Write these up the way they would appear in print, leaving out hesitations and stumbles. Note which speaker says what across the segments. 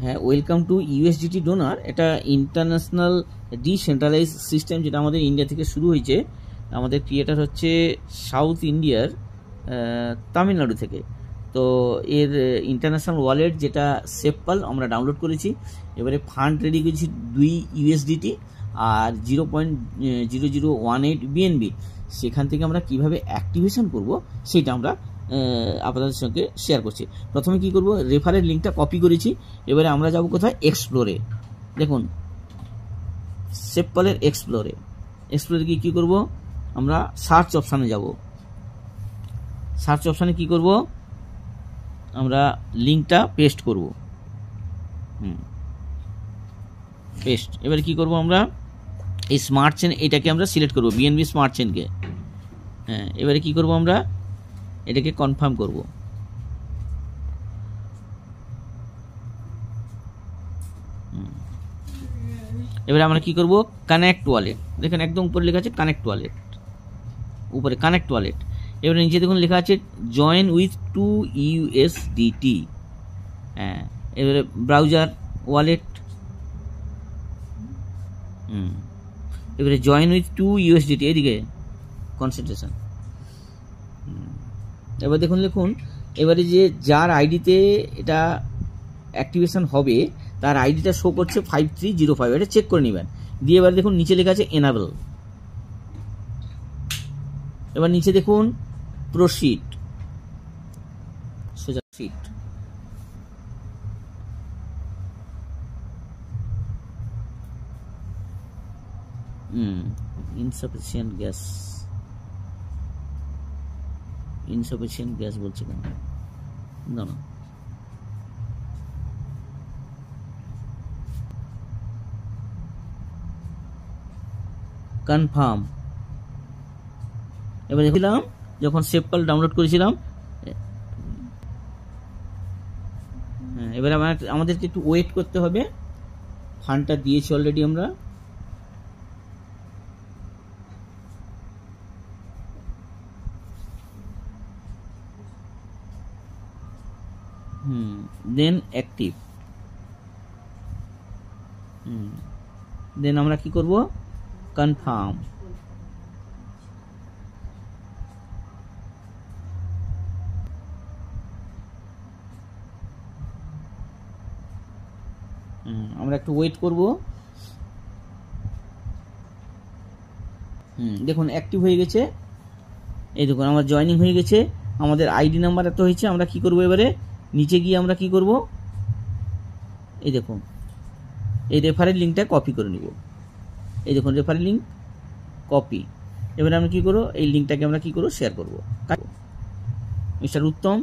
Speaker 1: হ্যাঁ, welcome to USDT donor. এটা international decentralise system, যেটা আমাদের ইন্ডিয়া থেকে শুরু হয়েছে। আমাদের ক্রিয়েটার হচ্ছে সাউথ ইন্ডিয়ার তামিলনাড়ু থেকে। তো এর ইন্টারন্যাশনাল ওয়ালেট যেটা সেপপাল আমরা ডাউনলোড করেছি। এবারে ফান্ড রেডি করেছি 2 ইউএসডিটি আর 0.0018 বিএনবি। সেখান থেকে আমরা কিভাবে অ্যাক্টিভেশন করব সেটা আমরা আপনাদের সঙ্গে শেয়ার করছি। প্রথমে কি করব, রেফারের লিঙ্কটা কপি করেছি। এবারে আমরা যাব কোথায়, এক্সপ্লোরে। দেখুন সেপপালের এক্সপ্লোরে গিয়ে কী করব, আমরা সার্চ অপশানে যাব। সার্চ অপশানে কি করব, আমরা লিঙ্কটা পেস্ট করব। পেস্ট। এবারে কি করব, আমরা এই স্মার্ট চেন এটাকে আমরা সিলেক্ট করব, বিএনবি স্মার্ট চেনকে। হ্যাঁ, এবারে কি করব, আমরা এটাকে কনফার্ম করব। এবারে আমরা কি করব, কানেক্ট ওয়ালেট। দেখেন একদম উপরে লেখা আছে কানেক্ট ওয়ালেট, উপরে কানেক্ট ওয়ালেট। এবারে নিচে দেখুন লেখা আছে জয়েন উইথ 2 ইউএসডিটি। হ্যাঁ, এবারে ব্রাউজার ওয়ালেট। এবারে জয়েন উইথ 2 ইউএসডিটি, এদিকে কনসেন্ট্রেশন। এবার দেখুন এবারে যে যার আইডিতে এটা অ্যাক্টিভেশন হবে তার আইডিটা শো করছে 5305। এটা চেক করে নেবেন। দিয়ে এবার দেখুন নিচে লেখা আছে এনাবেল। এবার নিচে দেখুন প্রসিড, সোজা সিট। ইনসাফিসিয়েন্ট গ্যাস বলছে কেন, না কনফার্ম। এবার দেখলাম যখন সেপপাল ডাউনলোড করেছিলাম। এবার আমাদেরকে একটু ওয়েট করতে হবে। ফান্ডটা দিয়েছি অলরেডি আমরা। দেন অ্যাক্টিভ। দেন আমরা কি করব, কনফার্ম। আমরা একটু ওয়েট করব। দেখুন অ্যাক্টিভ হয়ে গেছে। এই দেখুন আমার জয়েনিং হয়ে গেছে। আমাদের আইডি নাম্বার এত হয়েছে। আমরা কি করব, এবারে নিচে গিয়ে আমরা কি করব, এই দেখুন এই রেফারেল লিঙ্কটা কপি করে নিব। এই দেখুন রেফারেল লিঙ্ক কপি। এবারে আমরা কি করব, এই লিঙ্কটাকে আমরা কি করব, শেয়ার করব। মিস্টার উত্তম,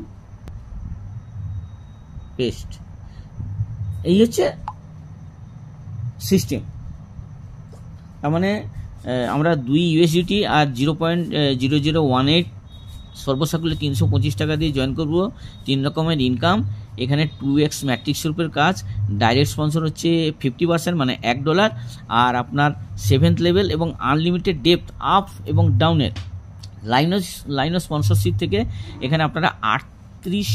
Speaker 1: পেস্ট। এই হচ্ছে সিস্টেম। তার মানে আমরা 2 ইউএসডিটি আর 0.0018 সর্বসাকুল্যে 325 টাকা দিয়ে জয়েন করব। 3 রকমের ইনকাম। এখানে 2x ম্যাট্রিক্স রূপের কাজ। ডাইরেক্ট স্পন্সর হচ্ছে 50%, মানে $1। আর আপনার 7th লেভেল এবং আনলিমিটেড ডেপথ আপ এবং ডাউনের লাইন স্পন্সরশিপ থেকে এখানে আপনারা 38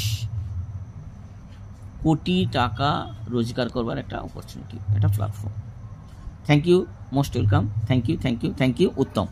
Speaker 1: কোটি টাকা রোজগার করবার একটা অপরচুনিটি, একটা platform. Thank you, most welcome. Thank you Uttam.